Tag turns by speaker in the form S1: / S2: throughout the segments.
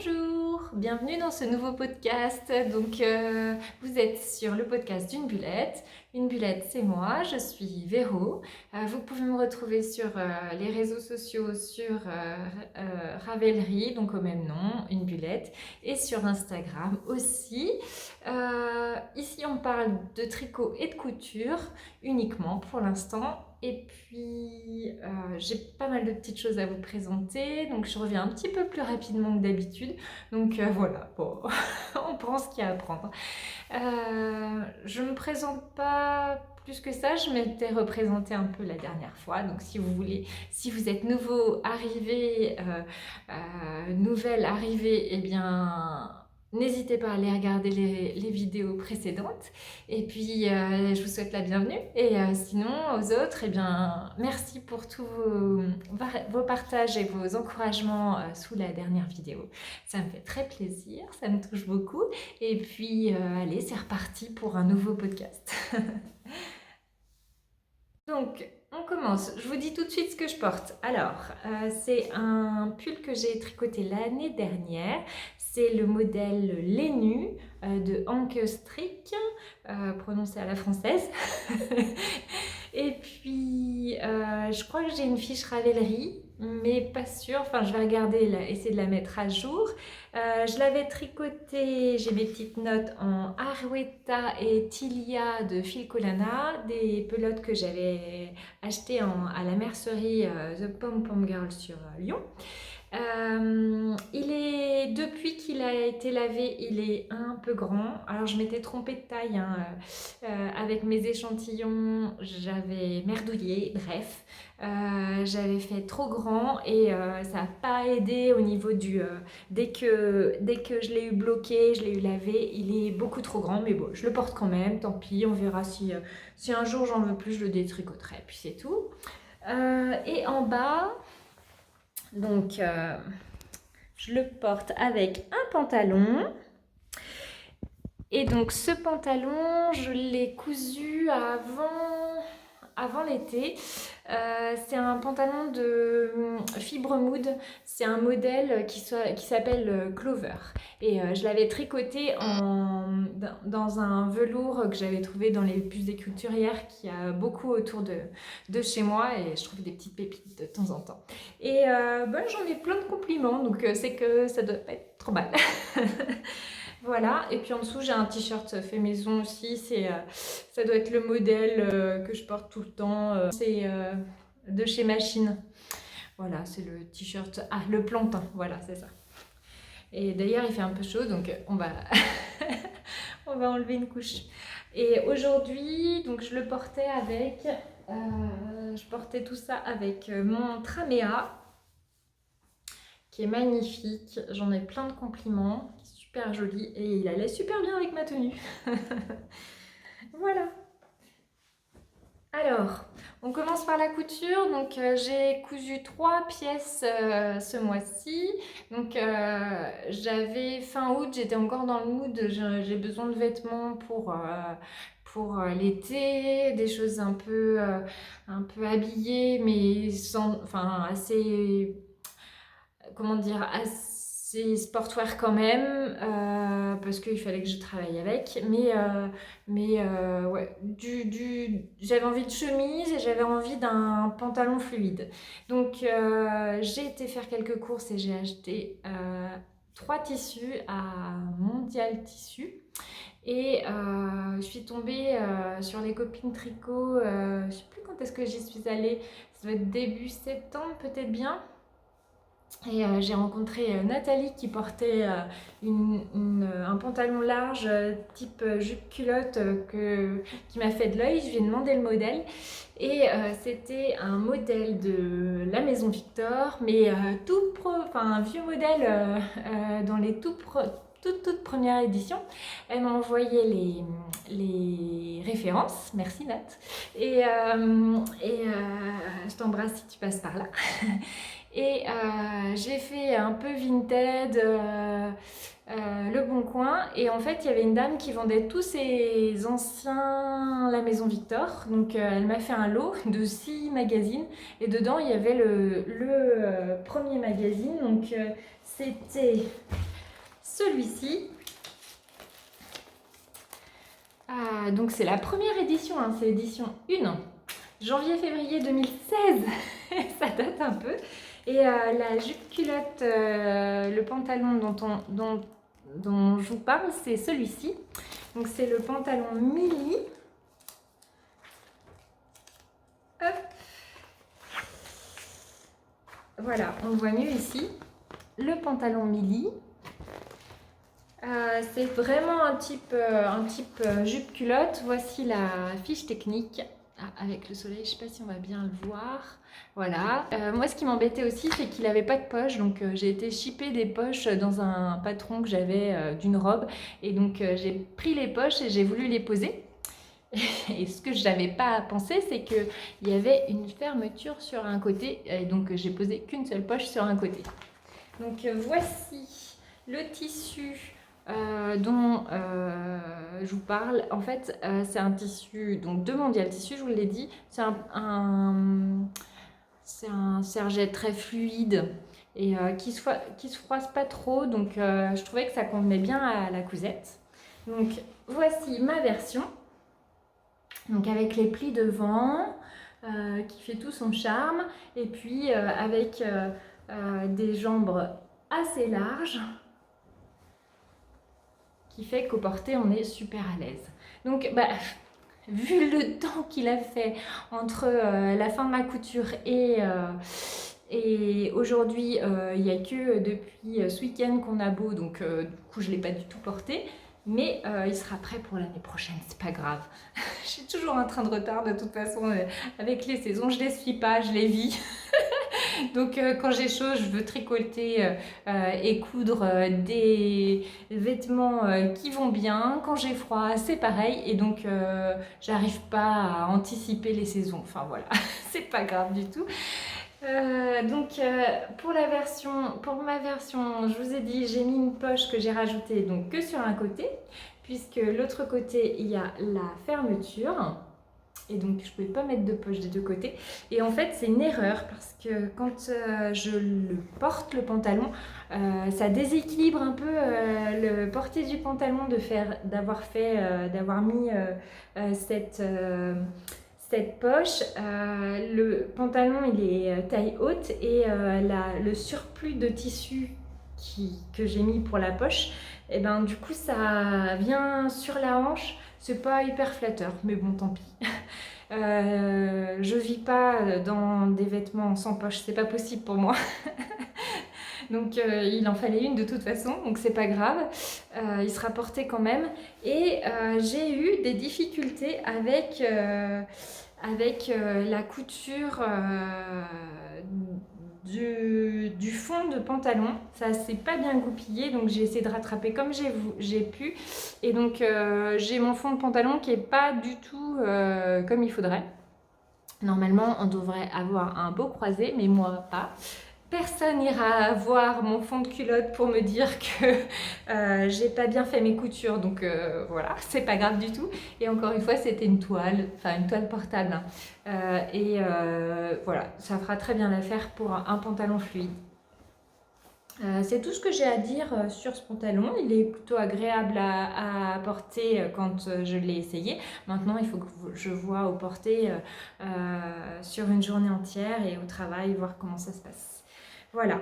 S1: Bonjour, bienvenue dans ce nouveau podcast. Vous êtes sur le podcast d'une bullette. Une bullette, c'est moi, je suis Véro. Vous pouvez me retrouver sur les réseaux sociaux, sur Ravelry, donc au même nom, une bullette, et sur Instagram aussi. Ici, on parle de tricot et de couture uniquement pour l'instant. Et puis, j'ai pas mal de petites choses à vous présenter, donc je reviens un petit peu plus rapidement que d'habitude. Voilà, bon, on prend ce qu'il y a à prendre. Je me présente pas plus que ça, je m'étais représentée un peu la dernière fois, donc si vous voulez, si vous êtes nouveau arrivé, nouvelle arrivée, eh bien... N'hésitez pas à aller regarder les vidéos précédentes. Et puis, je vous souhaite la bienvenue. Et sinon, aux autres, eh bien, merci pour tous vos partages et vos encouragements sous la dernière vidéo. Ça me fait très plaisir, ça me touche beaucoup. Et puis, allez, c'est reparti pour un nouveau podcast. Donc, on commence. Je vous dis tout de suite ce que je porte. Alors, c'est un pull que j'ai tricoté l'année dernière. C'est le modèle Lénu de Anke Strick, prononcé à la française. Et puis, je crois que j'ai une fiche Ravelry, mais pas sûre. Enfin, je vais regarder, essayer de la mettre à jour. Je l'avais tricoté, j'ai mes petites notes en Arouetta et Tilia de Filcolana, des pelotes que j'avais achetées à la mercerie The Pom Pom Girl sur Lyon. Depuis qu'il a été lavé, il est un peu grand. Alors je m'étais trompée de taille hein, avec mes échantillons, j'avais merdouillé, bref. J'avais fait trop grand et ça n'a pas aidé au niveau du... dès que je l'ai eu bloqué, je l'ai eu lavé, il est beaucoup trop grand. Mais bon, je le porte quand même, tant pis, on verra si un jour j'en veux plus, je le détricoterai, puis c'est tout. Et en bas... Donc, je le porte avec un pantalon. Et donc, ce pantalon, je l'ai cousu avant l'été. C'est un pantalon de fibre mood. C'est un modèle qui s'appelle Clover. Et je l'avais tricoté dans un velours que j'avais trouvé dans les puces des couturières qui a beaucoup autour de chez moi. Et je trouve des petites pépites de temps en temps. Et j'en ai plein de compliments. Donc c'est que ça doit pas être trop mal. Voilà, et puis en dessous j'ai un t-shirt fait maison aussi, ça doit être le modèle que je porte tout le temps, c'est de chez Machine. Voilà, c'est le t-shirt, le plantain, voilà c'est ça. Et d'ailleurs il fait un peu chaud donc on va, on va enlever une couche. Et aujourd'hui, donc je le portais je portais tout ça avec mon Tramea, qui est magnifique, j'en ai plein de compliments. Super joli et il allait super bien avec ma tenue. Voilà. Alors, on commence par la couture. Donc, j'ai cousu 3 pièces ce mois-ci. Donc, j'avais fin août, j'étais encore dans le mood. J'ai besoin de vêtements pour l'été, des choses un peu habillées, mais assez, comment dire, assez sportwear quand même, parce qu'il fallait que je travaille avec. Ouais, j'avais envie de chemise et j'avais envie d'un pantalon fluide. Donc j'ai été faire quelques courses et j'ai acheté 3 tissus à Mondial Tissu. Et je suis tombée sur les copines tricot, je ne sais plus quand est-ce que j'y suis allée, ça doit être début septembre peut-être bien. Et j'ai rencontré Nathalie qui portait un pantalon large type jupe culotte qui m'a fait de l'œil. Je lui ai demandé le modèle et c'était un modèle de la Maison Victor, mais un vieux modèle dans les toute première édition. Elle m'a envoyé les références, merci Nat, et je t'embrasse si tu passes par là. Et j'ai fait un peu Vinted, Le Bon Coin, et en fait il y avait une dame qui vendait tous ses anciens La Maison Victor. Donc elle m'a fait un lot de 6 magazines et dedans il y avait le premier magazine. Donc c'était celui-ci. Donc c'est la première édition, hein, c'est l'édition 1, janvier-février 2016, ça date un peu. Et la jupe culotte, le pantalon dont je vous parle, c'est celui-ci. Donc c'est le pantalon mini. Hop. Voilà, on voit mieux ici. Le pantalon mini. C'est vraiment un type jupe culotte. Voici la fiche technique. Avec le soleil, je ne sais pas si on va bien le voir. Voilà. Moi, ce qui m'embêtait aussi, c'est qu'il n'avait pas de poche. Donc, j'ai été shipper des poches dans un patron que j'avais d'une robe. Et donc, j'ai pris les poches et j'ai voulu les poser. Et ce que je n'avais pas pensé, c'est qu'il y avait une fermeture sur un côté. Et donc, j'ai posé qu'une seule poche sur un côté. Donc, voici le tissu dont je vous parle. En fait, c'est un tissu donc de Mondial Tissu, je vous l'ai dit. C'est un serge très fluide et qui se froisse pas trop. Donc, je trouvais que ça convenait bien à la cousette. Donc, voici ma version. Donc, avec les plis devant, qui fait tout son charme. Et puis, avec des jambes assez larges, qui fait qu'au porté on est super à l'aise. Donc vu le temps qu'il a fait entre la fin de ma couture et aujourd'hui, il n'y a que depuis ce week-end qu'on a beau, donc du coup je ne l'ai pas du tout porté, mais il sera prêt pour l'année prochaine, c'est pas grave. J'ai toujours un train de retard de toute façon avec les saisons, je les suis pas, je les vis. Donc quand j'ai chaud, je veux tricoter et coudre des vêtements qui vont bien. Quand j'ai froid, c'est pareil. Et donc j'arrive pas à anticiper les saisons. Enfin voilà, c'est pas grave du tout. Pour ma version, je vous ai dit, j'ai mis une poche que j'ai rajoutée donc que sur un côté, puisque l'autre côté, il y a la fermeture. Et donc, je ne pouvais pas mettre de poche des deux côtés. Et en fait, c'est une erreur parce que quand je le porte, le pantalon, ça déséquilibre un peu le porté du pantalon d'avoir mis cette poche. Le pantalon, il est taille haute et le surplus de tissu que j'ai mis pour la poche, et ben, du coup, ça vient sur la hanche. C'est pas hyper flatteur, mais bon, tant pis. Je vis pas dans des vêtements sans poche, c'est pas possible pour moi. Donc il en fallait une de toute façon, donc c'est pas grave. Il sera porté quand même. Et j'ai eu des difficultés avec la couture du fond de pantalon. Ça s'est pas bien goupillé, donc j'ai essayé de rattraper comme j'ai pu. Et donc j'ai mon fond de pantalon qui est pas du tout comme il faudrait. Normalement on devrait avoir un beau croisé, mais moi pas. Personne n'ira voir mon fond de culotte pour me dire que j'ai pas bien fait mes coutures, donc voilà, c'est pas grave du tout. Et encore une fois, c'était une toile portable. Voilà, ça fera très bien l'affaire pour un pantalon fluide. C'est tout ce que j'ai à dire sur ce pantalon. Il est plutôt agréable à porter quand je l'ai essayé. Maintenant, il faut que je vois au porter sur une journée entière et au travail, voir comment ça se passe. Voilà.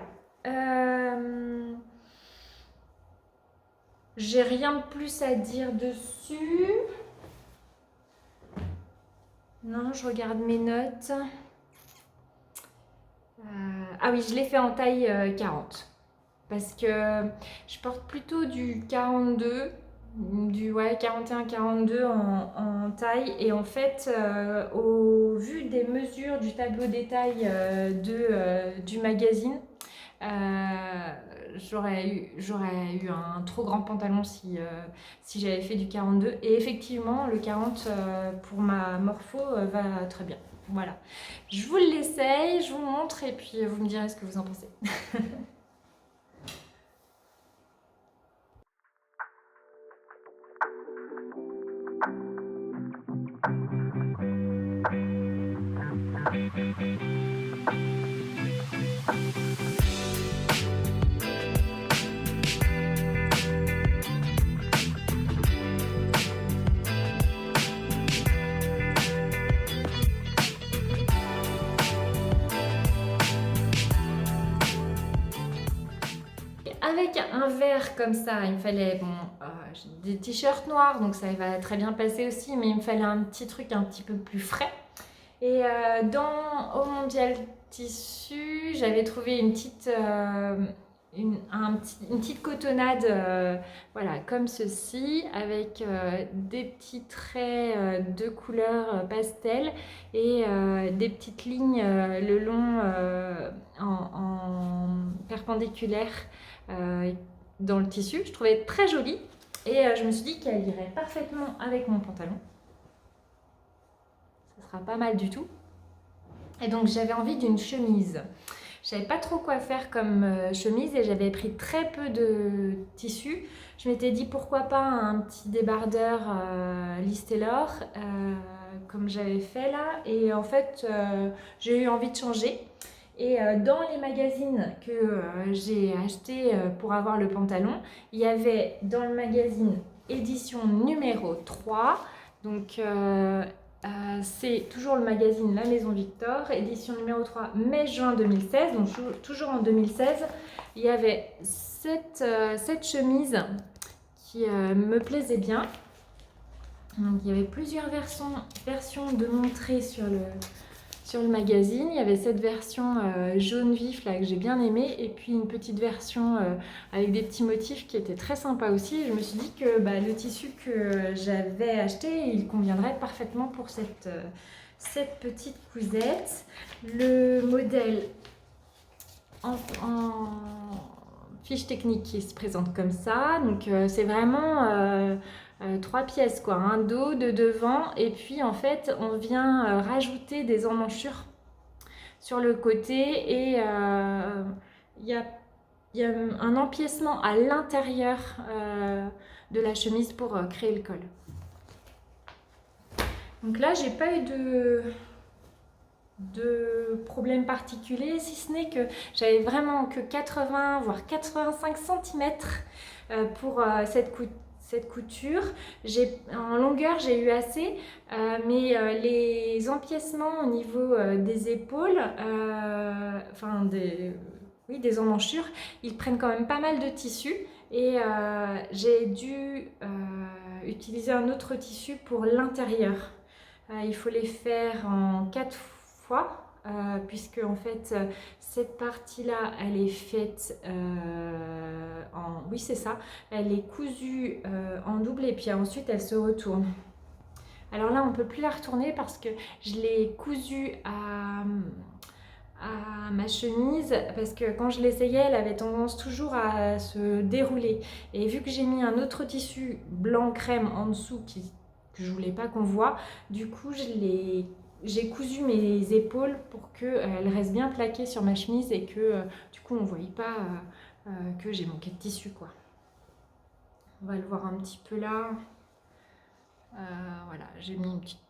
S1: J'ai rien de plus à dire dessus. Non, je regarde mes notes. Ah oui, je l'ai fait en taille 40. Parce que je porte plutôt du 42, du 41-42 en taille. Et en fait, au vu des mesures du tableau détail du magazine, j'aurais eu un trop grand pantalon si j'avais fait du 42. Et effectivement, le 40 pour ma morpho va très bien. Voilà. Je vous l'essaye, je vous montre et puis vous me direz ce que vous en pensez. un vert comme ça. Il me fallait j'ai des t-shirts noirs, donc ça va très bien passer aussi, mais il me fallait un petit truc un petit peu plus frais. Et au Mondial Tissu, j'avais trouvé une petite cotonnade, voilà, comme ceci, avec des petits traits de couleur pastel et des petites lignes le long en perpendiculaire dans le tissu. Je trouvais très jolie et je me suis dit qu'elle irait parfaitement avec mon pantalon. Ça sera pas mal du tout. Et donc j'avais envie d'une chemise. Je savais pas trop quoi faire comme chemise et j'avais pris très peu de tissu. Je m'étais dit pourquoi pas un petit débardeur Liz Taylor comme j'avais fait là. Et en fait j'ai eu envie de changer. Et dans les magazines que j'ai achetés pour avoir le pantalon, il y avait dans le magazine édition numéro 3. Donc c'est toujours le magazine La Maison Victor, édition numéro 3, mai-juin 2016. Donc toujours en 2016, il y avait cette chemise qui me plaisait bien. Donc il y avait plusieurs versions de montrées sur le magazine. Il y avait cette version jaune vif là que j'ai bien aimée et puis une petite version avec des petits motifs qui était très sympa aussi. Et je me suis dit que le tissu que j'avais acheté, il conviendrait parfaitement pour cette petite cousette. Le modèle en fiche technique qui se présente comme ça. Donc c'est vraiment 3 pièces quoi, un dos, de devant et puis en fait on vient rajouter des emmanchures sur le côté et il y a un empiècement à l'intérieur de la chemise pour créer le col. Donc là j'ai pas eu de problème particulier, si ce n'est que j'avais vraiment que 80 voire 85 cm pour cette couture. En longueur j'ai eu assez, mais les empiècements au niveau des épaules, des emmanchures, ils prennent quand même pas mal de tissu et j'ai dû utiliser un autre tissu pour l'intérieur. Il faut les faire en 4 fois. Puisque en fait cette partie là elle est faite oui c'est ça, elle est cousue en double et puis ensuite elle se retourne. Alors là on peut plus la retourner parce que je l'ai cousue à ma chemise parce que quand je l'essayais elle avait tendance toujours à se dérouler et vu que j'ai mis un autre tissu blanc crème en dessous que je voulais pas qu'on voit, du coup j'ai cousu mes épaules pour qu'elles restent bien plaquées sur ma chemise et que du coup on ne voyait pas que j'ai manqué de tissu quoi. On va le voir un petit peu là. Voilà, j'ai mis une petite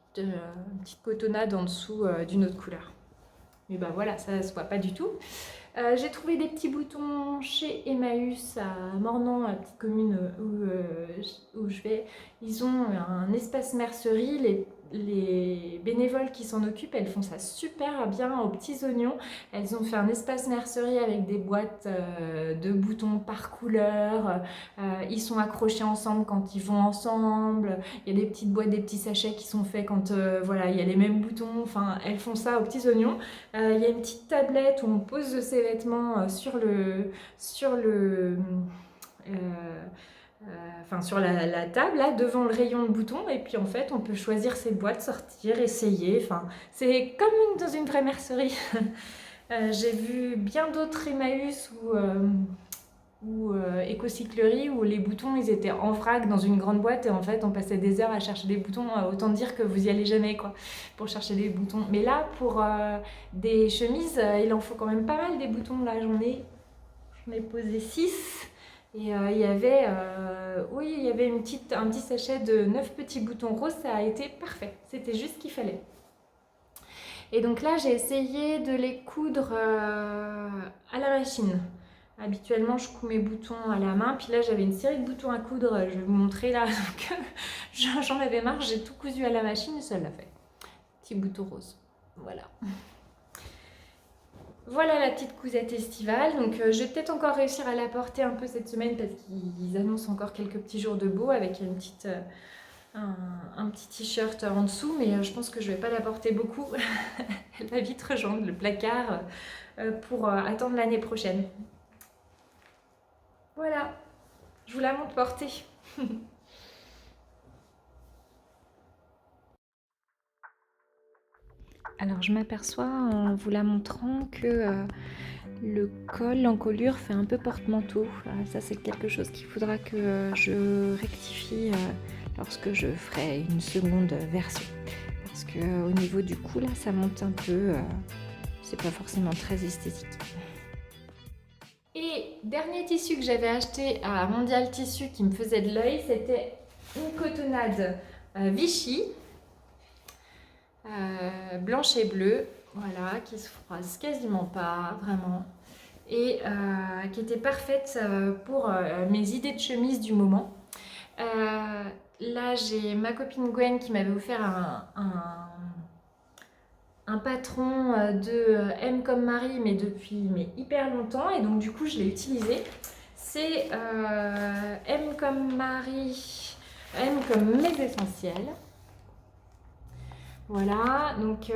S1: cotonnade en dessous d'une autre couleur. Mais voilà, ça ne se voit pas du tout. J'ai trouvé des petits boutons chez Emmaüs à Mornan, la petite commune où je vais. Ils ont un espace mercerie. Les bénévoles qui s'en occupent, elles font ça super bien aux petits oignons. Elles ont fait un espace mercerie avec des boîtes de boutons par couleur. Ils sont accrochés ensemble quand ils vont ensemble. Il y a des petites boîtes, des petits sachets qui sont faits quand il y a les mêmes boutons. Enfin, elles font ça aux petits oignons. Il y a une petite tablette où on pose ses vêtements sur la table, là, devant le rayon de boutons. Et puis en fait, on peut choisir ses boîtes, sortir, essayer. Enfin, c'est comme dans une vraie mercerie. J'ai vu bien d'autres Emmaüs ou écocyclerie où les boutons ils étaient en vrac dans une grande boîte et en fait on passait des heures à chercher des boutons, autant dire que vous y allez jamais quoi pour chercher des boutons. Mais là pour des chemises il en faut quand même pas mal des boutons. Là j'en ai posé 6 et il y avait un petit sachet de 9 petits boutons roses. Ça a été parfait, c'était juste ce qu'il fallait. Et donc là j'ai essayé de les coudre à la machine. Habituellement, je couds mes boutons à la main. Puis là, j'avais une série de boutons à coudre. Je vais vous montrer là. J'en avais marre. J'ai tout cousu à la machine et ça l'a fait. Petit bouton rose. Voilà. Voilà la petite cousette estivale. Donc je vais peut-être encore réussir à la porter un peu cette semaine parce qu'ils annoncent encore quelques petits jours de beau avec une petite, un petit t-shirt en dessous. Mais je pense que je vais pas la porter beaucoup. Elle va vite rejoindre le placard pour attendre l'année prochaine. Voilà, je vous la montre portée. Alors je m'aperçois en vous la montrant que le col, l'encolure fait un peu porte-manteau. Ça c'est quelque chose qu'il faudra que je rectifie lorsque je ferai une seconde version. Parce que au niveau du cou là ça monte un peu, c'est pas forcément très esthétique. Et dernier tissu que j'avais acheté à Mondial Tissu qui me faisait de l'œil, c'était une cotonnade Vichy. Blanche et bleue, voilà, qui se froisse quasiment pas, vraiment, et qui était parfaite pour mes idées de chemise du moment. Là, j'ai ma copine Gwen qui m'avait offert un patron de M comme Marie, mais depuis hyper longtemps, et donc du coup, je l'ai utilisé. C'est M comme Marie, M comme mes essentiels. Voilà, donc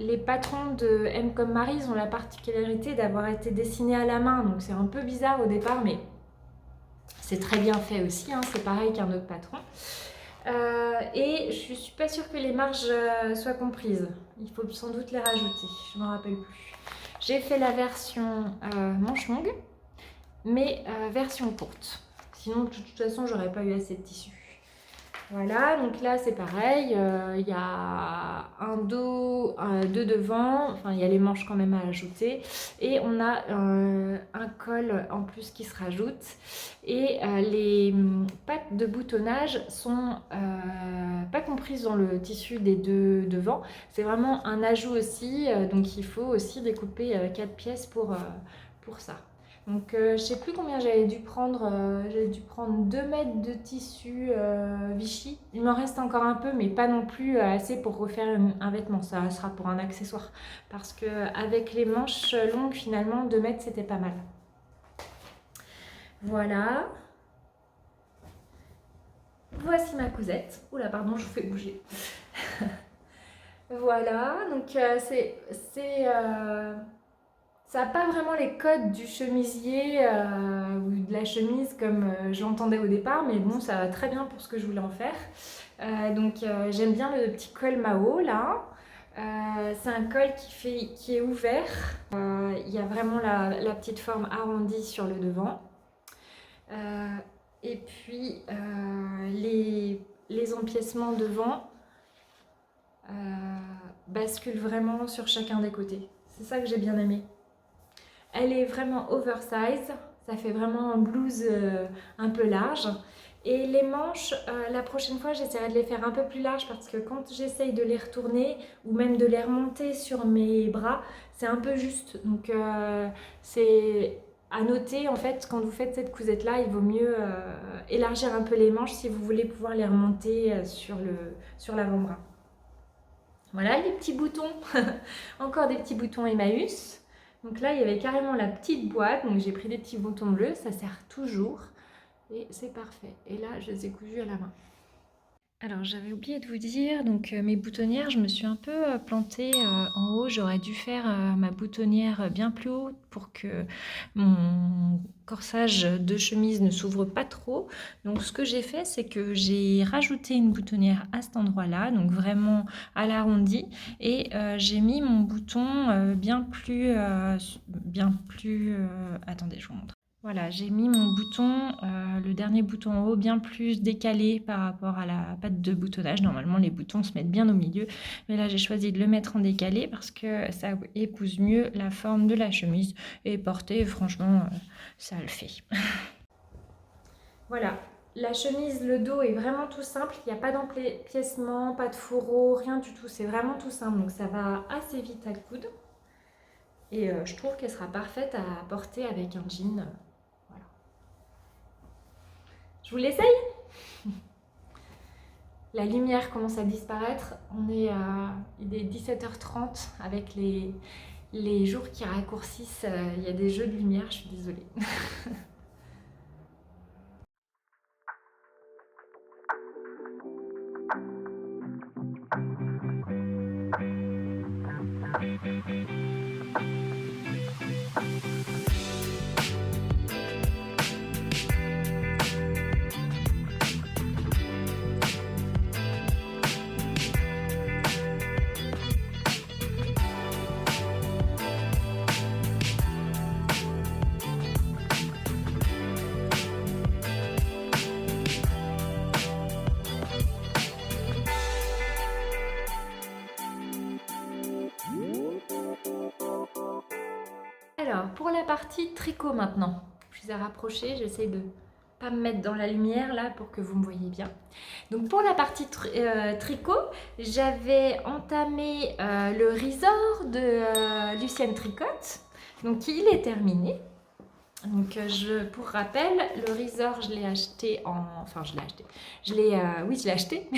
S1: les patrons de M comme Marie, ils ont la particularité d'avoir été dessinés à la main, donc c'est un peu bizarre au départ, mais c'est très bien fait aussi, hein, c'est pareil qu'un autre patron. Et je suis pas sûre que les marges soient comprises, il faut sans doute les rajouter, je ne me rappelle plus. J'ai fait la version manche longue, mais version courte, sinon de toute façon j'aurais pas eu assez de tissu. Voilà, donc là c'est pareil, il y a un dos, deux devant, enfin il y a les manches quand même à ajouter, et on a un col en plus qui se rajoute, et les pattes de boutonnage sont pas comprises dans le tissu des deux devant, c'est vraiment un ajout aussi, donc il faut aussi découper 4 pièces pour ça. Donc je sais plus combien j'avais dû prendre 2 mètres de tissu Vichy. Il m'en reste encore un peu mais pas non plus assez pour refaire un vêtement, ça sera pour un accessoire. Parce que avec les manches longues finalement 2 mètres c'était pas mal. Voilà. Voici ma cousette. Oula pardon je vous fais bouger. Voilà, donc ça n'a pas vraiment les codes du chemisier ou de la chemise comme j'entendais au départ, mais bon, ça va très bien pour ce que je voulais en faire. J'aime bien le petit col Mao là. C'est un col qui est ouvert. Il y a vraiment la petite forme arrondie sur le devant. Et puis les empiècements devant basculent vraiment sur chacun des côtés. C'est ça que j'ai bien aimé. Elle est vraiment oversize, ça fait vraiment un blouse un peu large. Et les manches, la prochaine fois, j'essaierai de les faire un peu plus larges parce que quand j'essaye de les retourner ou même de les remonter sur mes bras, c'est un peu juste. Donc c'est à noter en fait, quand vous faites cette cousette-là, il vaut mieux élargir un peu les manches si vous voulez pouvoir les remonter sur l'avant-bras. Voilà les petits boutons, encore des petits boutons Emmaüs. Donc là, il y avait carrément la petite boîte, donc j'ai pris des petits boutons bleus, ça sert toujours et c'est parfait. Et là, je les ai cousus à la main. Alors j'avais oublié de vous dire, donc mes boutonnières, je me suis un peu plantée en haut. J'aurais dû faire ma boutonnière bien plus haute pour que mon corsage de chemise ne s'ouvre pas trop. Donc ce que j'ai fait, c'est que j'ai rajouté une boutonnière à cet endroit-là, donc vraiment à l'arrondi, et j'ai mis mon bouton bien plus... attendez, je vous montre. Voilà, j'ai mis mon bouton, le dernier bouton en haut, bien plus décalé par rapport à la patte de boutonnage. Normalement, les boutons se mettent bien au milieu. Mais là, j'ai choisi de le mettre en décalé parce que ça épouse mieux la forme de la chemise. Et porter, franchement, ça le fait. Voilà, la chemise, le dos est vraiment tout simple. Il n'y a pas d'empiècement, pas de fourreau, rien du tout. C'est vraiment tout simple. Donc, ça va assez vite à coudre. Et je trouve qu'elle sera parfaite à porter avec un jean. Je vous l'essaye. La lumière commence à disparaître. Il est 17h30 avec les les jours qui raccourcissent, il y a des jeux de lumière, je suis désolée. Alors, pour la partie tricot maintenant, je les ai rapprochés, j'essaie de pas me mettre dans la lumière là pour que vous me voyez bien. Donc pour la partie tricot, j'avais entamé le Résort de Lucienne Tricotte. Donc il est terminé. Donc pour rappel, le Résort, je l'ai acheté en... Enfin, je l'ai acheté. Oui, je l'ai acheté.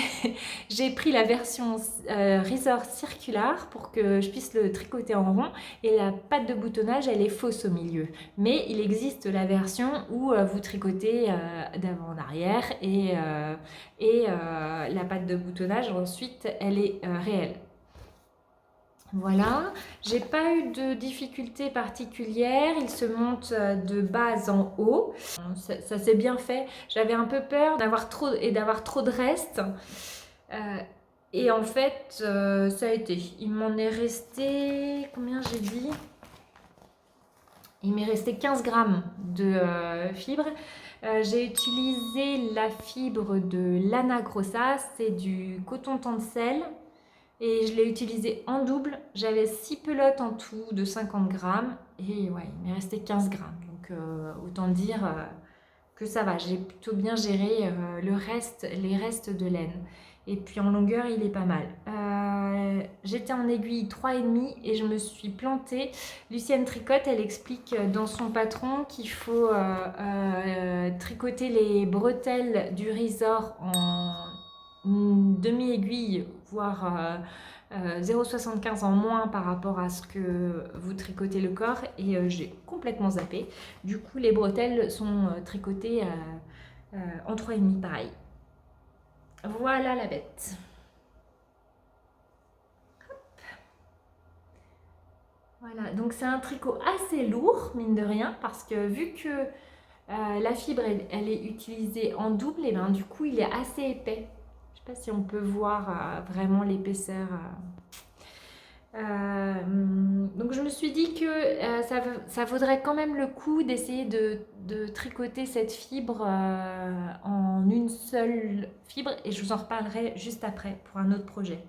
S1: J'ai pris la version Résort circulaire pour que je puisse le tricoter en rond. Et la patte de boutonnage, elle est fausse au milieu. Mais il existe la version où vous tricotez d'avant en arrière. Et la patte de boutonnage, ensuite, elle est réelle. Voilà, j'ai pas eu de difficultés particulières, il se monte de bas en haut, ça s'est bien fait. J'avais un peu peur d'avoir trop de reste, et en fait ça a été. Il m'en est resté, combien j'ai dit? Il m'est resté 15 grammes de fibre. J'ai utilisé la fibre de Lana Grossa, c'est du coton tencel. Et je l'ai utilisé en double. J'avais 6 pelotes en tout de 50 grammes. Et ouais, il m'est resté 15 grammes. Donc autant dire que ça va. J'ai plutôt bien géré les restes de laine. Et puis en longueur, il est pas mal. J'étais en aiguille 3,5 et je me suis plantée. Lucienne Tricotte, elle explique dans son patron qu'il faut tricoter les bretelles du Résort en demi-aiguille, voire 0,75 en moins par rapport à ce que vous tricotez le corps, et j'ai complètement zappé. Du coup, les bretelles sont tricotées en 3,5 pareil. Voilà la bête. Hop. Voilà, donc c'est un tricot assez lourd, mine de rien, parce que vu que la fibre, elle est utilisée en double, et ben du coup, il est assez épais. Je sais pas si on peut voir vraiment l'épaisseur. Donc je me suis dit que ça vaudrait quand même le coup d'essayer de tricoter cette fibre en une seule fibre, et je vous en reparlerai juste après pour un autre projet.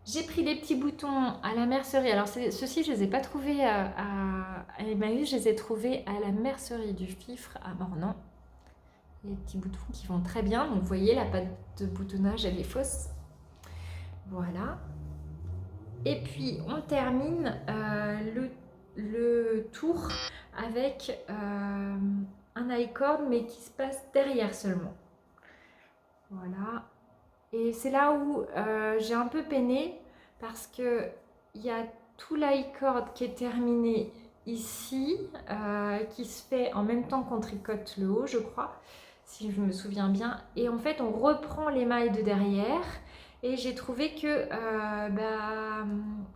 S1: J'ai pris des petits boutons à la mercerie. Alors ceux-ci, je ne les ai pas trouvés à Emmaüs, je les ai trouvés à la mercerie du Fifre à Mornan. Les petits boutons qui vont très bien. Donc vous voyez, la patte de boutonnage, elle est fausse. Voilà. Et puis on termine le tour avec un I-cord, mais qui se passe derrière seulement. Voilà. Et c'est là où j'ai un peu peiné, parce que il y a tout l'I-cord qui est terminé ici, qui se fait en même temps qu'on tricote le haut, je crois, si je me souviens bien. Et en fait, on reprend les mailles de derrière. Et j'ai trouvé que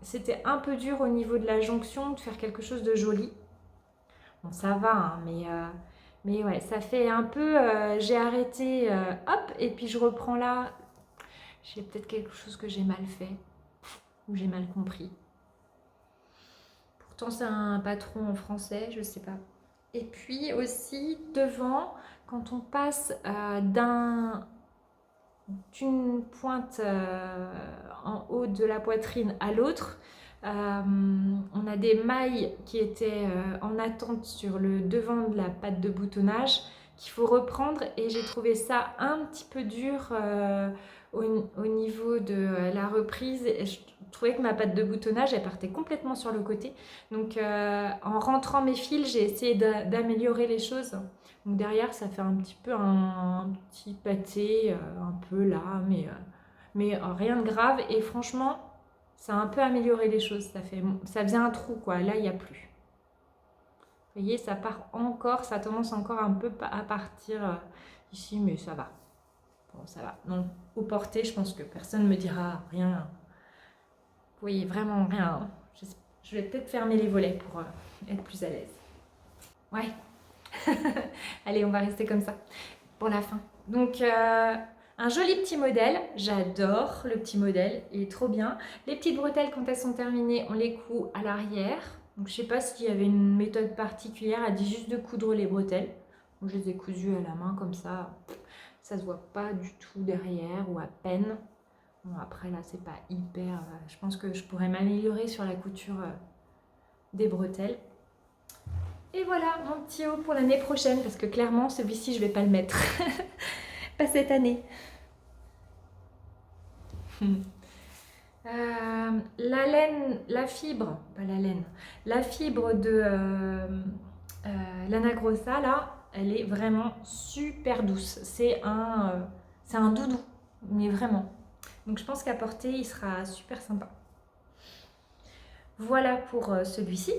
S1: c'était un peu dur au niveau de la jonction de faire quelque chose de joli. Bon, ça va, hein, mais ouais, ça fait un peu... j'ai arrêté, hop, et puis je reprends là. J'ai peut-être quelque chose que j'ai mal fait, ou j'ai mal compris. Pourtant, c'est un patron en français, je sais pas. Et puis aussi, devant, quand on passe d'une pointe en haut de la poitrine à l'autre, on a des mailles qui étaient en attente sur le devant de la patte de boutonnage qu'il faut reprendre, et j'ai trouvé ça un petit peu dur au niveau de la reprise. Et je trouvais que ma patte de boutonnage, elle partait complètement sur le côté. Donc en rentrant mes fils, j'ai essayé d'améliorer les choses. Donc derrière, ça fait un petit peu un petit pâté, un peu là, mais rien de grave. Et franchement, Ça a un peu amélioré les choses. Ça faisait un trou, quoi. Là, il n'y a plus. Vous voyez, ça part encore, ça commence encore un peu à partir ici, mais ça va. Bon, ça va. Donc, au porté, je pense que personne ne me dira rien. Vous voyez, vraiment rien. Je vais peut-être fermer les volets pour être plus à l'aise. Ouais. Allez, on va rester comme ça pour la fin. Donc, un joli petit modèle. J'adore le petit modèle. Il est trop bien. Les petites bretelles, quand elles sont terminées, on les coud à l'arrière. Donc, je ne sais pas s'il y avait une méthode particulière. Elle dit juste de coudre les bretelles. Donc, je les ai cousues à la main comme ça. Ça se voit pas du tout derrière ou à peine. Bon, après, là, c'est pas hyper... je pense que je pourrais m'améliorer sur la couture des bretelles. Et voilà, mon petit haut pour l'année prochaine, parce que clairement, celui-ci, je vais pas le mettre. Pas cette année. La laine, la fibre, pas la laine, la fibre de Lana Grossa, là, elle est vraiment super douce. C'est un doudou, mais vraiment. Donc je pense qu'à porter, il sera super sympa. Voilà pour celui-ci.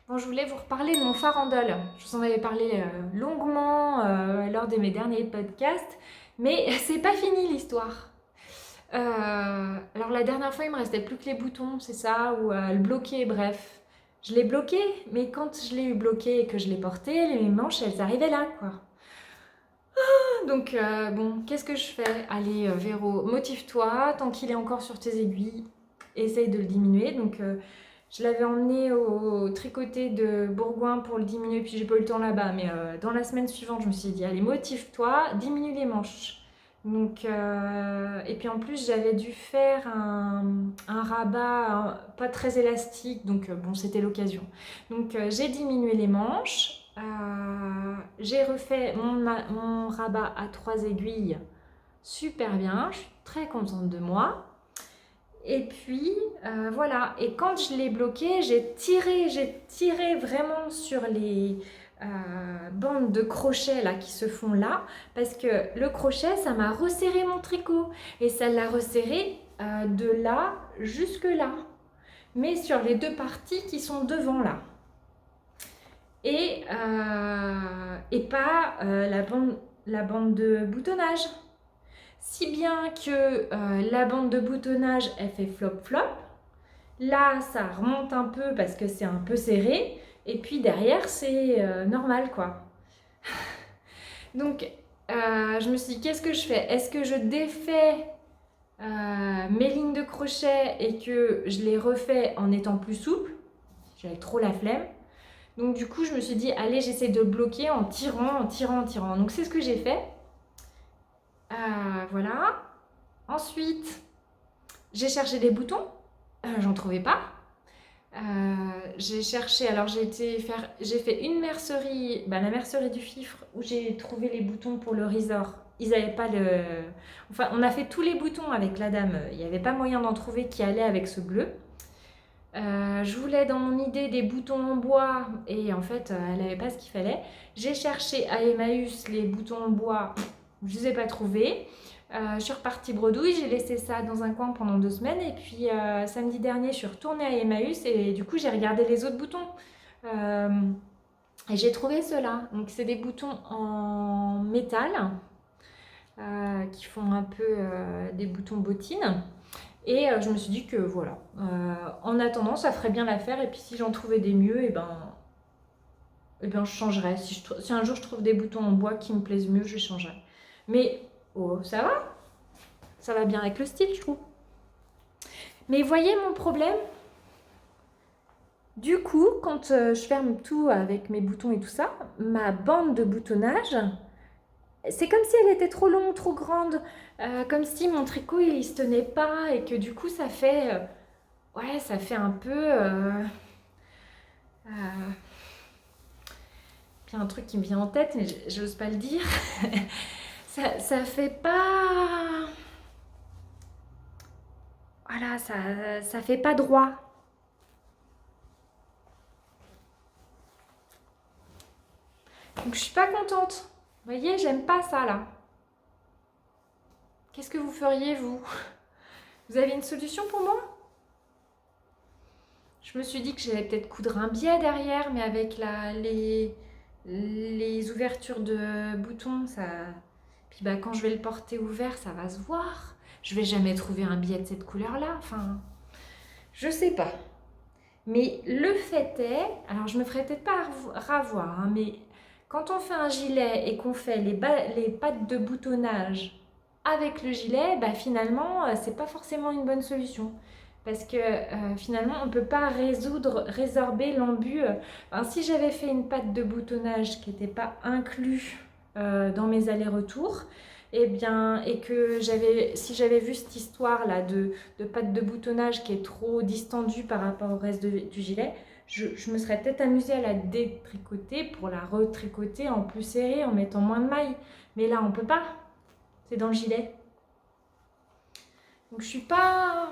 S1: Bon, je voulais vous reparler de mon farandole. Je vous en avais parlé longuement lors de mes derniers podcasts, mais c'est pas fini l'histoire. Alors la dernière fois, il me restait plus que les boutons, c'est ça, ou le bloquer, bref. Je l'ai bloqué, mais quand je l'ai eu bloqué et que je l'ai porté, les manches, elles arrivaient là, quoi. Donc bon, qu'est-ce que je fais? Allez, Véro, motive-toi, tant qu'il est encore sur tes aiguilles, essaye de le diminuer. Donc je l'avais emmené au tricoté de Bourgoin pour le diminuer, puis j'ai pas eu le temps là-bas, mais dans la semaine suivante, je me suis dit, allez, motive-toi, diminue les manches. Donc, et puis en plus, j'avais dû faire un rabat pas très élastique, donc bon, c'était l'occasion. Donc, j'ai diminué les manches, j'ai refait mon rabat à 3 aiguilles super bien, je suis très contente de moi. Et puis, voilà, et quand je l'ai bloqué, j'ai tiré vraiment sur les bandes de crochet là qui se font là, parce que le crochet, ça m'a resserré mon tricot, et ça l'a resserré de là jusque là, mais sur les deux parties qui sont devant là. Et pas la bande de boutonnage. Si bien que la bande de boutonnage, elle fait flop-flop. Là, ça remonte un peu parce que c'est un peu serré. Et puis derrière, c'est normal, quoi. Donc, je me suis dit, qu'est-ce que je fais? Est-ce que je défais mes lignes de crochet et que je les refais en étant plus souple? J'avais trop la flemme. Donc, du coup, je me suis dit, allez, j'essaie de bloquer en tirant. Donc, c'est ce que j'ai fait. Voilà. Ensuite, j'ai cherché des boutons. J'en trouvais pas. J'ai cherché, alors j'ai fait une mercerie, la mercerie du Fifre, où j'ai trouvé les boutons pour le resort. Ils n'avaient pas le... Enfin, on a fait tous les boutons avec la dame. Il n'y avait pas moyen d'en trouver qui allait avec ce bleu. Je voulais dans mon idée des boutons en bois et en fait, elle n'avait pas ce qu'il fallait. J'ai cherché à Emmaüs les boutons en bois. Je ne les ai pas trouvés. Je suis repartie bredouille, j'ai laissé ça dans un coin pendant 2 semaines et puis samedi dernier je suis retournée à Emmaüs et du coup j'ai regardé les autres boutons et j'ai trouvé ceux-là. Donc c'est des boutons en métal qui font un peu des boutons bottines et je me suis dit que voilà, en attendant ça ferait bien l'affaire et puis si j'en trouvais des mieux et ben je changerais. Si un jour je trouve des boutons en bois qui me plaisent mieux, je changerai. Mais oh, ça va bien avec le style, je trouve. Mais voyez mon problème? Du coup, quand je ferme tout avec mes boutons et tout ça, ma bande de boutonnage, c'est comme si elle était trop longue, trop grande, comme si mon tricot il se tenait pas et que du coup ça fait, ouais, ça fait un peu, euh, puis un truc qui me vient en tête, mais j'ose pas le dire. Ça fait pas, voilà, ça fait pas droit. Donc je suis pas contente. Vous voyez, j'aime pas ça là. Qu'est-ce que vous feriez vous? Vous avez une solution pour moi? Je me suis dit que j'allais peut-être coudre un biais derrière, mais avec les ouvertures de boutons, ça. Puis bah quand je vais le porter ouvert, ça va se voir. Je vais jamais trouver un biais de cette couleur-là. Enfin, je sais pas. Mais le fait est, alors je me ferai peut-être pas ravoir, hein, mais quand on fait un gilet et qu'on fait les pattes de boutonnage avec le gilet, bah finalement, c'est pas forcément une bonne solution. Parce que finalement, on ne peut pas résorber l'embu. Enfin, si j'avais fait une patte de boutonnage qui n'était pas inclus dans mes allers-retours, eh bien, et que si j'avais vu cette histoire-là de patte de boutonnage qui est trop distendue par rapport au reste du gilet, je me serais peut-être amusée à la détricoter pour la retricoter en plus serrée, en mettant moins de mailles. Mais là, on peut pas. C'est dans le gilet. Donc je suis pas...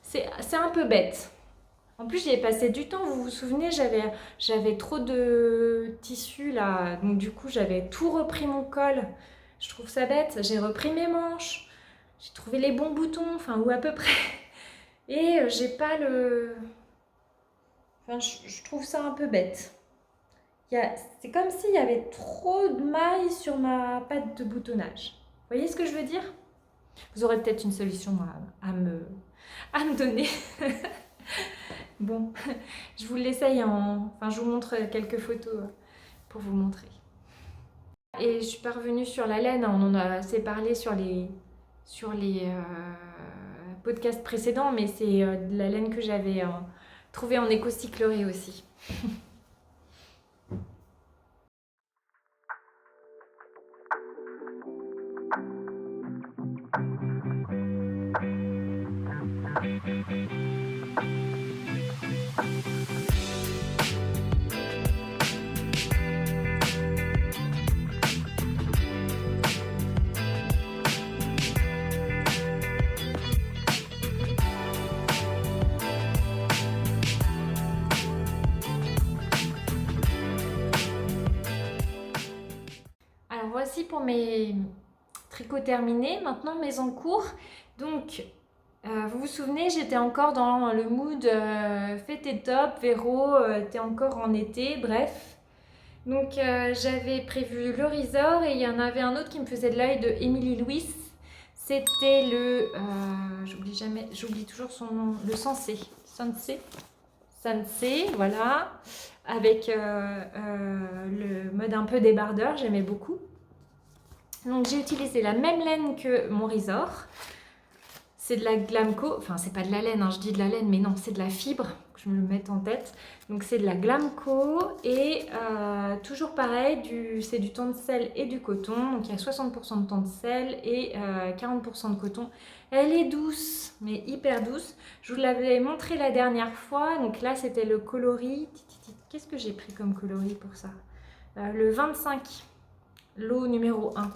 S1: C'est un peu bête. En plus, j'y ai passé du temps. Vous vous souvenez, j'avais trop de tissu là. Donc du coup, j'avais tout repris mon col. Je trouve ça bête. J'ai repris mes manches. J'ai trouvé les bons boutons, enfin, ou à peu près. Et j'ai pas le... Enfin, je trouve ça un peu bête. C'est comme s'il y avait trop de mailles sur ma patte de boutonnage. Vous voyez ce que je veux dire? Vous aurez peut-être une solution à me donner. Bon, je vous l'essaye Enfin, je vous montre quelques photos pour vous montrer. Et je suis pas revenue sur la laine, on en a assez parlé sur les podcasts précédents, mais c'est de la laine que j'avais trouvée en éco-cyclerie aussi. Alors voici pour mes tricots terminés, maintenant mes en cours. Donc, vous vous souvenez, j'étais encore dans le mood fête et top, Véro, t'es encore en été, bref. Donc j'avais prévu le Resort et il y en avait un autre qui me faisait de l'œil de Émilie Louis. C'était j'oublie toujours son nom, le Sensé. Sensé, voilà, avec le mode un peu débardeur, j'aimais beaucoup. Donc j'ai utilisé la même laine que mon Resort. C'est de la Glamco, enfin c'est pas de la laine, hein, je dis de la laine, mais non, c'est de la fibre, que je me le mette en tête. Donc c'est de la Glamco et toujours pareil, c'est du tencel et du coton. Donc il y a 60% de tencel et 40% de coton. Elle est douce, mais hyper douce. Je vous l'avais montré la dernière fois, donc là c'était le coloris. Qu'est-ce que j'ai pris comme coloris pour ça? Le 25, lot numéro 1.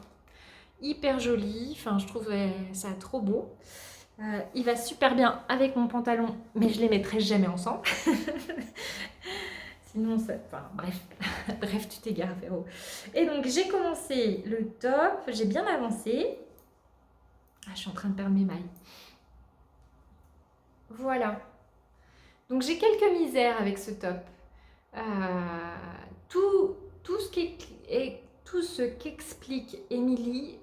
S1: Hyper joli, enfin je trouvais ça trop beau. Il va super bien avec mon pantalon, mais je les mettrai jamais ensemble. Sinon, enfin, bref, bref, tu t'égares, Véro. Et donc, j'ai commencé le top, j'ai bien avancé. Ah, je suis en train de perdre mes mailles. Voilà. Donc, j'ai quelques misères avec ce top. Tout ce qu'explique Émilie,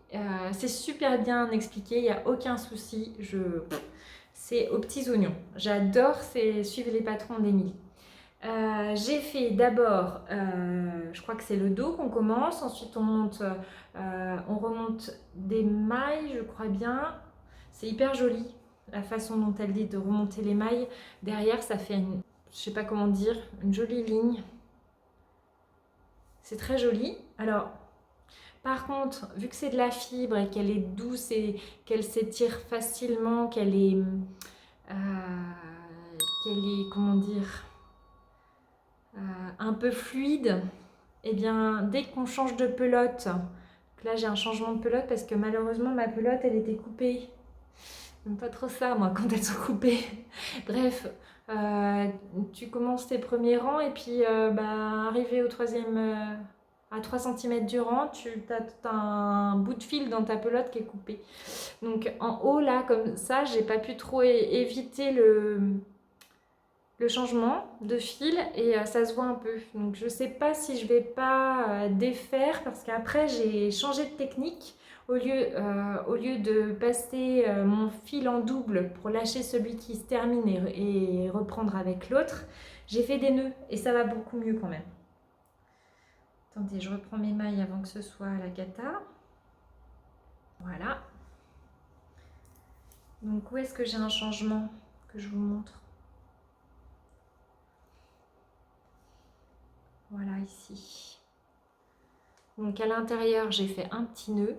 S1: c'est super bien expliqué, il n'y a aucun souci. C'est aux petits oignons. J'adore suivre les patrons d'Émilie. J'ai fait d'abord, je crois que c'est le dos qu'on commence, ensuite on remonte des mailles, je crois bien. C'est hyper joli la façon dont elle dit de remonter les mailles. Derrière, ça fait je sais pas comment dire, une jolie ligne. c'est très joli. Alors, par contre, vu que c'est de la fibre et qu'elle est douce et qu'elle s'étire facilement, comment dire, un peu fluide, et bien, dès qu'on change de pelote, là j'ai un changement de pelote parce que malheureusement ma pelote elle était coupée. J'aime pas trop ça moi quand elles sont coupées. Bref, tu commences tes premiers rangs et puis arrivé au troisième, à 3 cm du rang, tu as un bout de fil dans ta pelote qui est coupé. Donc en haut là comme ça, j'ai pas pu trop éviter le changement de fil et ça se voit un peu. Donc je sais pas si je vais pas défaire parce qu'après j'ai changé de technique. Au lieu de passer mon fil en double pour lâcher celui qui se termine et reprendre avec l'autre, j'ai fait des nœuds et ça va beaucoup mieux quand même. Attendez, je reprends mes mailles avant que ce soit la cata. Voilà. Donc où est-ce que j'ai un changement que je vous montre? Voilà, ici. Donc à l'intérieur, j'ai fait un petit nœud.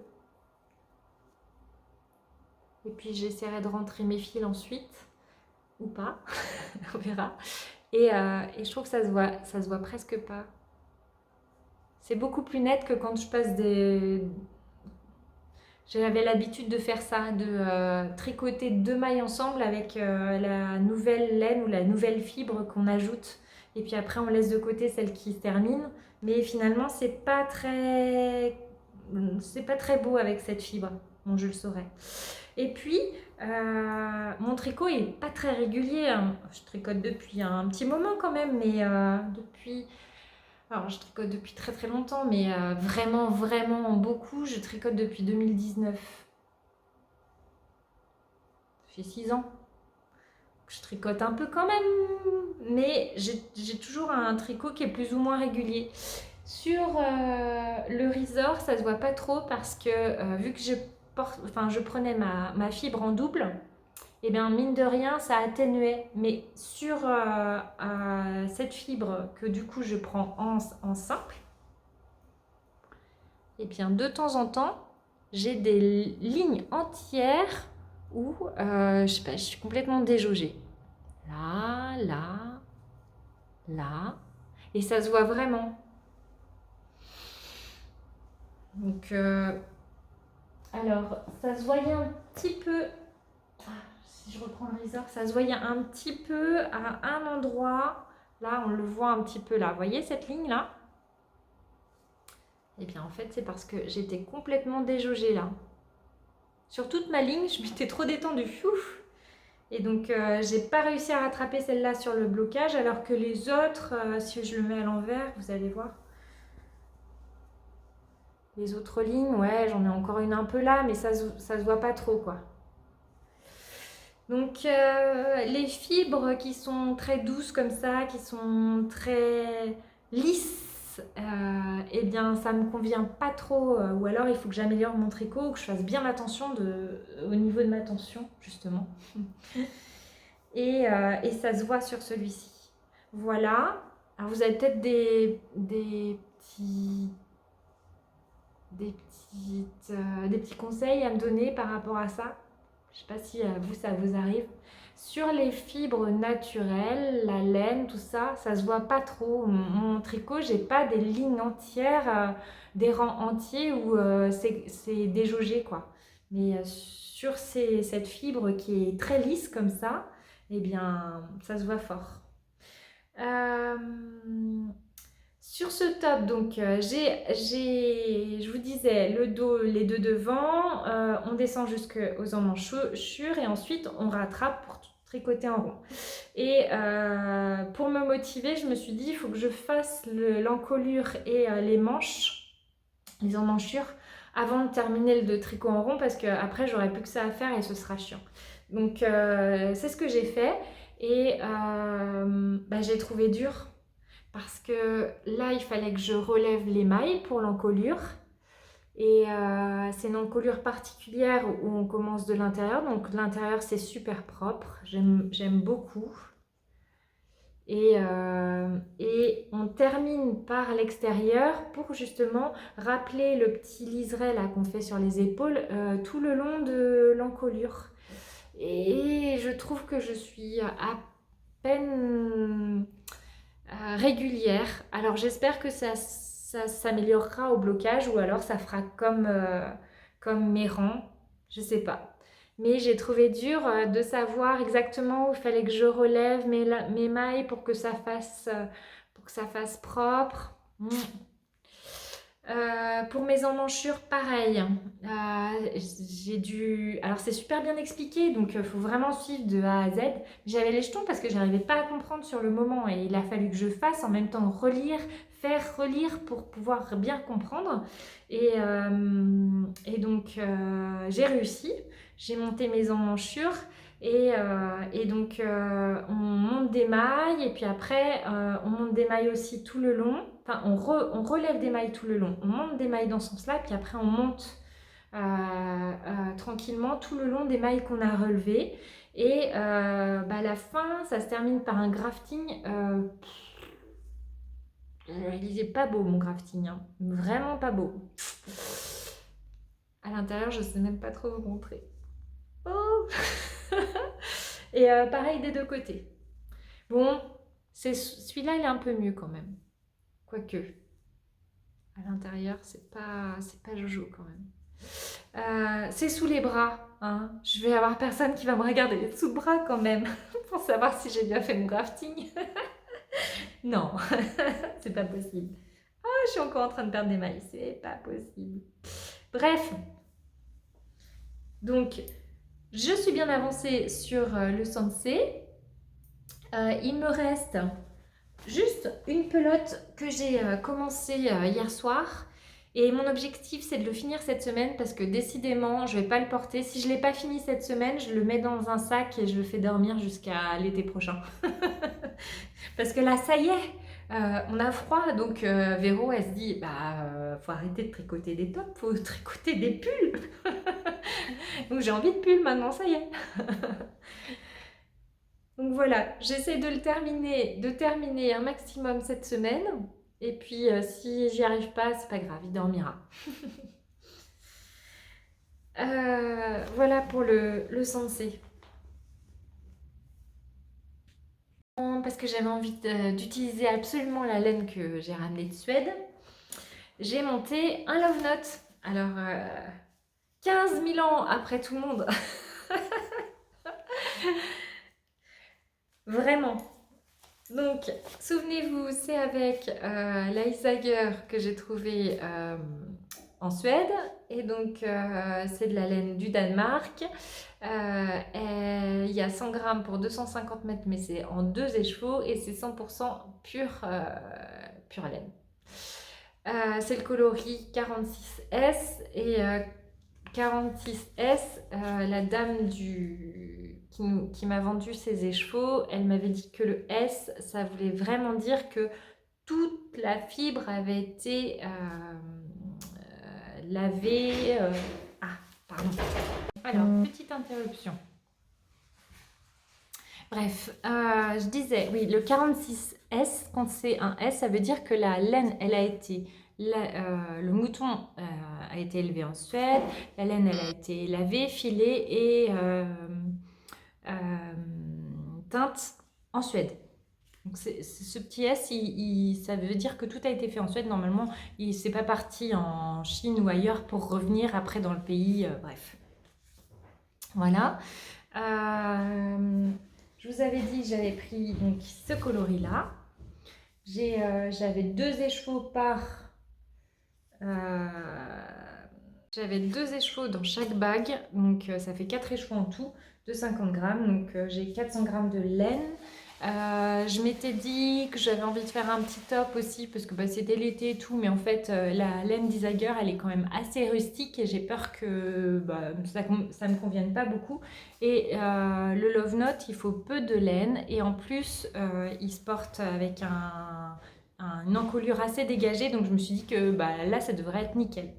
S1: Et puis j'essaierai de rentrer mes fils ensuite. Ou pas, on verra. Et je trouve que ça se voit presque pas. C'est beaucoup plus net que quand je passe des... J'avais l'habitude de faire ça, de tricoter 2 mailles ensemble avec la nouvelle laine ou la nouvelle fibre qu'on ajoute. Et puis après, on laisse de côté celle qui se termine. Mais finalement, c'est pas très beau avec cette fibre. Bon, je le saurais. Et puis, mon tricot est pas très régulier. Hein. Je tricote depuis un petit moment quand même, mais alors, je tricote depuis très très longtemps, mais vraiment, vraiment beaucoup. Je tricote depuis 2019. Ça fait 6 ans. Je tricote un peu quand même, mais j'ai toujours un tricot qui est plus ou moins régulier. Sur le Resort, ça se voit pas trop parce que vu que je prenais ma fibre en double, et bien mine de rien, ça atténuait. Mais sur cette fibre que du coup je prends en simple, et bien de temps en temps, j'ai des lignes entières où je sais pas, je suis complètement déjaugée. Là, là, là. Et ça se voit vraiment. Donc, alors, ça se voyait un petit peu... Si je reprends le Resort, ça se voyait un petit peu à un endroit. Là, on le voit un petit peu là. Vous voyez cette ligne-là? Eh bien, en fait, c'est parce que j'étais complètement déjaugée là. Sur toute ma ligne, je m'étais trop détendue. Ouf. Et donc, j'ai pas réussi à rattraper celle-là sur le blocage, alors que les autres, si je le mets à l'envers, vous allez voir. Les autres lignes, ouais, j'en ai encore une un peu là, mais ça se voit pas trop, quoi. Donc, les fibres qui sont très douces comme ça, qui sont très lisses, eh bien, ça me convient pas trop. Ou alors, il faut que j'améliore mon tricot, que je fasse bien attention au niveau de ma tension, justement. Et ça se voit sur celui-ci. Voilà. Alors, vous avez peut-être des petits conseils à me donner par rapport à ça. Je ne sais pas si vous, ça vous arrive. Sur les fibres naturelles, la laine, tout ça, ça se voit pas trop. Mon tricot, j'ai pas des lignes entières, des rangs entiers où c'est déjaugé, quoi. Mais sur cette fibre qui est très lisse comme ça, eh bien, ça se voit fort. Sur ce top, donc je vous disais le dos, les deux devant, on descend jusqu'aux emmanchures et ensuite on rattrape pour tricoter en rond. Et pour me motiver, je me suis dit il faut que je fasse l'encolure et les manches, les emmanchures, avant de terminer le tricot en rond parce qu'après j'aurai plus que ça à faire et ce sera chiant. Donc c'est ce que j'ai fait et j'ai trouvé dur. Parce que là, il fallait que je relève les mailles pour l'encolure. Et c'est une encolure particulière où on commence de l'intérieur. Donc l'intérieur, c'est super propre. J'aime beaucoup. Et on termine par l'extérieur pour justement rappeler le petit liseré là qu'on fait sur les épaules tout le long de l'encolure. Et je trouve que je suis à peine régulière. Alors j'espère que ça s'améliorera au blocage ou alors ça fera comme mes rangs. Je sais pas. Mais j'ai trouvé dur de savoir exactement où il fallait que je relève mes mailles pour que ça fasse propre. Pour mes emmanchures, pareil. J'ai dû. Alors, c'est super bien expliqué, donc il faut vraiment suivre de A à Z. J'avais les jetons parce que je n'arrivais pas à comprendre sur le moment et il a fallu que je fasse en même temps faire relire pour pouvoir bien comprendre. Et donc, j'ai réussi. J'ai monté mes emmanchures. Et donc, on monte des mailles et puis après, on monte des mailles aussi tout le long. Enfin, on relève des mailles tout le long. On monte des mailles dans ce sens-là, puis après, on monte tranquillement tout le long des mailles qu'on a relevées. Et à la fin, ça se termine par un grafting. Il est pas beau, mon grafting. Hein. Vraiment pas beau. À l'intérieur, je sais même pas trop vous montrer. Oh Et pareil des deux côtés. Bon, celui-là, il est un peu mieux quand même. Quoique, à l'intérieur, c'est pas jojo quand même. C'est sous les bras. Hein. Je vais avoir personne qui va me regarder sous le bras quand même pour savoir si j'ai bien fait mon grafting. Non, c'est pas possible. Ah, je suis encore en train de perdre des mailles, c'est pas possible. Bref, donc je suis bien avancée sur le sensei. Il me reste juste une pelote que j'ai commencé hier soir. Et mon objectif, c'est de le finir cette semaine parce que décidément, je ne vais pas le porter. Si je ne l'ai pas fini cette semaine, je le mets dans un sac et je le fais dormir jusqu'à l'été prochain. Parce que là, ça y est, on a froid. Donc, Véro, elle se dit, faut arrêter de tricoter des tops, faut tricoter des pulls. Donc, j'ai envie de pulls maintenant, ça y est. Donc voilà, j'essaie de terminer un maximum cette semaine. Et puis si j'y arrive pas, c'est pas grave, il dormira. Voilà pour le sensei. Parce que j'avais envie d'utiliser absolument la laine que j'ai ramenée de Suède, j'ai monté un love note. Alors, 15 000 ans après tout le monde. Vraiment. Donc, souvenez-vous, c'est avec l'Icehager que j'ai trouvé en Suède. Et donc, c'est de la laine du Danemark. Il y a 100 grammes pour 250 mètres, mais c'est en 2 écheveaux et c'est 100% pure laine. C'est le coloris 46S et 46S, la dame qui m'a vendu ces écheveaux, elle m'avait dit que le S, ça voulait vraiment dire que toute la fibre avait été lavée. Ah, pardon. Alors, petite interruption. Bref, je disais, oui, le 46S, quand c'est un S, ça veut dire que la laine, elle a été... le mouton a été élevé en Suède, la laine, elle a été lavée, filée et teinte en Suède. Donc ce petit S, ça veut dire que tout a été fait en Suède. Normalement, c'est pas parti en Chine ou ailleurs pour revenir après dans le pays. Bref. Voilà. Je vous avais dit que j'avais pris donc, ce coloris-là. J'avais 2 écheveaux j'avais 2 écheveaux dans chaque bague, donc ça fait 4 écheveaux en tout, de 50 grammes, donc j'ai 400 grammes de laine. Je m'étais dit que j'avais envie de faire un petit top aussi parce que c'était l'été et tout, mais en fait la laine d'Isager elle est quand même assez rustique et j'ai peur que ça me convienne pas beaucoup. Et le Love Note, il faut peu de laine et en plus il se porte avec une encolure assez dégagée, donc je me suis dit que là ça devrait être nickel.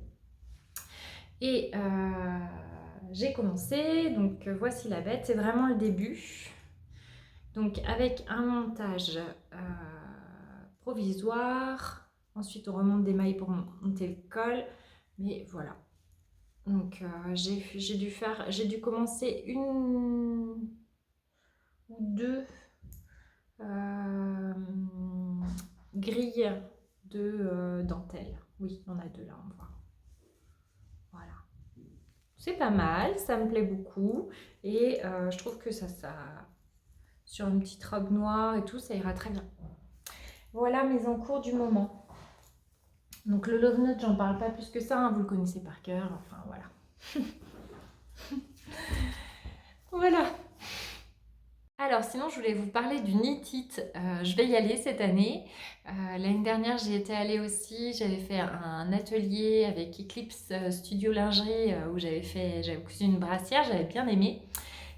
S1: Et j'ai commencé, donc voici la bête, c'est vraiment le début. Donc avec un montage provisoire, ensuite on remonte des mailles pour monter le col, mais voilà. Donc j'ai dû commencer une ou deux euh, grilles de dentelle. Oui, il y en a deux là, on voit. Voilà. C'est pas mal, ça me plaît beaucoup et je trouve que ça, sur une petite robe noire et tout, ça ira très bien. Voilà mes encours du moment. Donc le Love Note, j'en parle pas plus que ça, hein, vous le connaissez par cœur, enfin voilà. Voilà. Alors sinon, je voulais vous parler du Knit It. Je vais y aller cette année. L'année dernière, j'y étais allée aussi. J'avais fait un atelier avec Eclipse Studio Lingerie où j'avais cousu une brassière. J'avais bien aimé.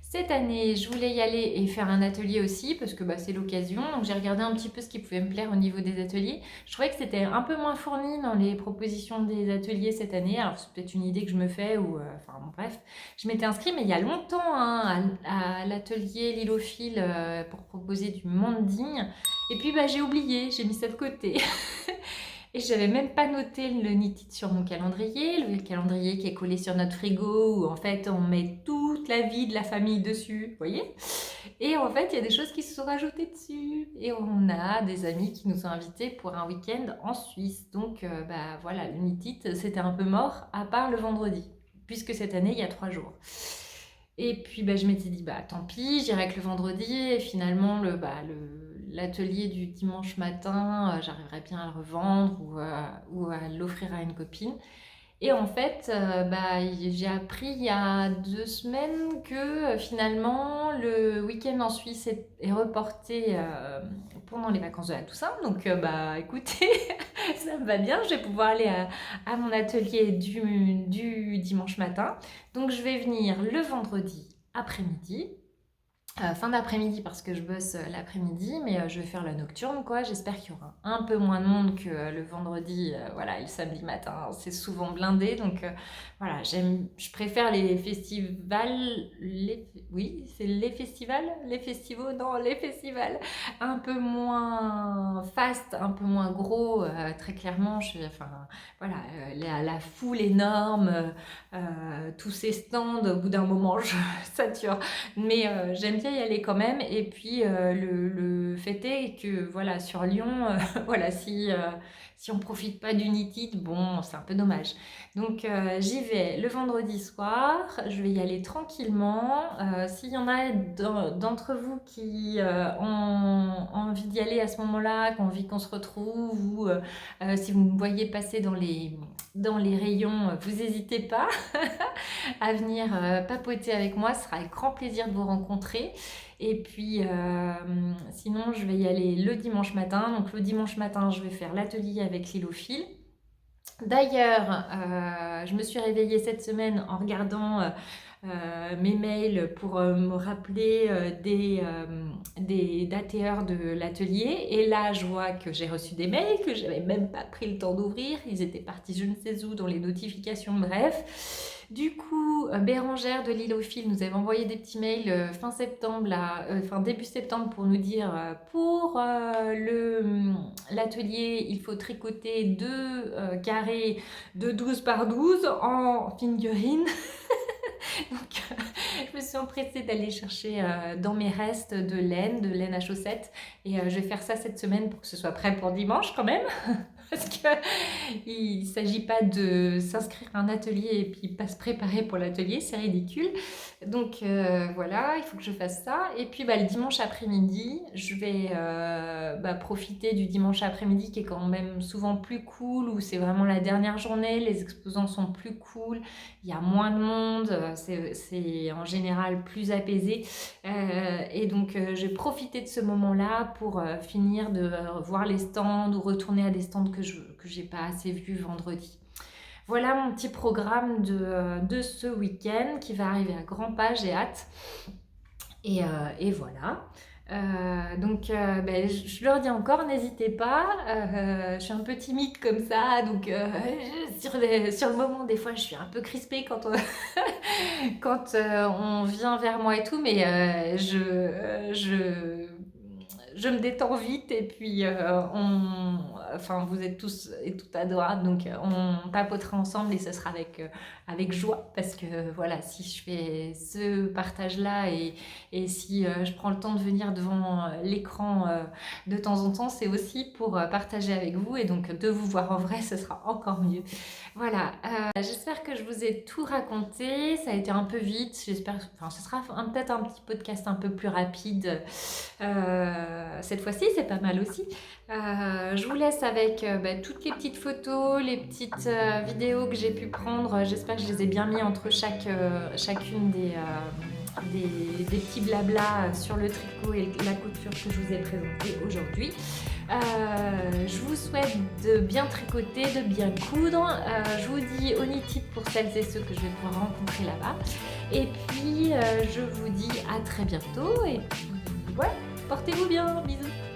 S1: Cette année, je voulais y aller et faire un atelier aussi parce que c'est l'occasion. Donc j'ai regardé un petit peu ce qui pouvait me plaire au niveau des ateliers. Je trouvais que c'était un peu moins fourni dans les propositions des ateliers cette année. Alors c'est peut-être une idée que je me fais ou enfin bon, bref. Je m'étais inscrite mais il y a longtemps hein, à l'atelier Lilophile pour proposer du Mondigne. Et puis j'ai oublié, j'ai mis ça de côté. Et j'avais même pas noté le Knit It sur mon calendrier, le calendrier qui est collé sur notre frigo où en fait on met toute la vie de la famille dessus, vous voyez. Et en fait il y a des choses qui se sont rajoutées dessus et on a des amis qui nous ont invités pour un week-end en Suisse. Donc voilà, le Knit It c'était un peu mort à part le vendredi puisque cette année il y a 3 jours. Et puis je m'étais dit tant pis, j'irai que le vendredi et finalement l'atelier du dimanche matin, j'arriverai bien à le revendre ou à l'offrir à une copine. Et en fait, j'ai appris il y a 2 semaines que finalement le week-end en Suisse est reporté pendant les vacances de la Toussaint. Donc écoutez, ça me va bien, je vais pouvoir aller à mon atelier du dimanche matin. Donc je vais venir le vendredi après-midi. Fin d'après-midi parce que je bosse l'après-midi, mais je vais faire la nocturne quoi. J'espère qu'il y aura un peu moins de monde que le vendredi, voilà, et le samedi matin, c'est souvent blindé. Donc voilà, je préfère les festivals, oui, c'est les festivals, les festivals, non, les festivals, un peu moins fast, un peu moins gros, très clairement. Enfin voilà, la foule énorme, tous ces stands, au bout d'un moment, je sature. Mais j'aime bien y aller quand même. Et puis le fait est que voilà, sur Lyon, voilà, si on profite pas du Knit It, bon, c'est un peu dommage. Donc j'y vais le vendredi soir. Je vais y aller tranquillement. S'il y en a d'entre vous qui ont envie d'y aller à ce moment-là, qui ont envie qu'on se retrouve, ou si vous me voyez passer dans les rayons, vous n'hésitez pas à venir papoter avec moi. Ce sera avec grand plaisir de vous rencontrer. Et puis, sinon, je vais y aller le dimanche matin. Donc, le dimanche matin, je vais faire l'atelier avec Lilophile. D'ailleurs, je me suis réveillée cette semaine en regardant mes mails pour me rappeler des dates et heures de l'atelier. Et là, je vois que j'ai reçu des mails que j'avais même pas pris le temps d'ouvrir. Ils étaient partis je ne sais où dans les notifications, bref. Du coup, Bérangère de Lilophile nous avait envoyé des petits mails fin septembre, début septembre pour nous dire pour l'atelier, il faut tricoter 2 carrés de 12 par 12 en figurine. Donc, je me suis empressée d'aller chercher dans mes restes de laine à chaussettes. Et je vais faire ça cette semaine pour que ce soit prêt pour dimanche quand même. Parce qu'il ne s'agit pas de s'inscrire à un atelier et puis pas se préparer pour l'atelier, c'est ridicule. Donc voilà, il faut que je fasse ça. Et puis le dimanche après-midi, je vais profiter du dimanche après-midi qui est quand même souvent plus cool, où c'est vraiment la dernière journée, les exposants sont plus cool, il y a moins de monde, c'est en général plus apaisé. Et donc je vais profiter de ce moment-là pour finir de voir les stands ou retourner à des stands que j'ai pas assez vus vendredi. Voilà mon petit programme de ce week-end qui va arriver à grands pas, j'ai hâte. Et voilà. Je leur dis encore, n'hésitez pas. Je suis un peu timide comme ça, donc sur le moment, des fois, je suis un peu crispée quand on vient vers moi et tout, mais je me détends vite et puis enfin, vous êtes tous et toutes adorables, donc on papotera ensemble et ce sera avec joie parce que voilà, si je fais ce partage-là et si je prends le temps de venir devant l'écran de temps en temps, c'est aussi pour partager avec vous et donc de vous voir en vrai, ce sera encore mieux. Voilà, j'espère que je vous ai tout raconté, ça a été un peu vite, j'espère, enfin ce sera peut-être un petit podcast un peu plus rapide cette fois-ci, c'est pas mal aussi. Je vous laisse avec toutes les petites photos, les petites vidéos que j'ai pu prendre, j'espère que je les ai bien mis entre chacune des petits blablas sur le tricot et la couture que je vous ai présenté aujourd'hui. Je vous souhaite de bien tricoter, de bien coudre. Je vous dis au knitted pour celles et ceux que je vais pouvoir rencontrer là-bas. Et puis, je vous dis à très bientôt. Et puis, voilà, portez-vous bien. Bisous.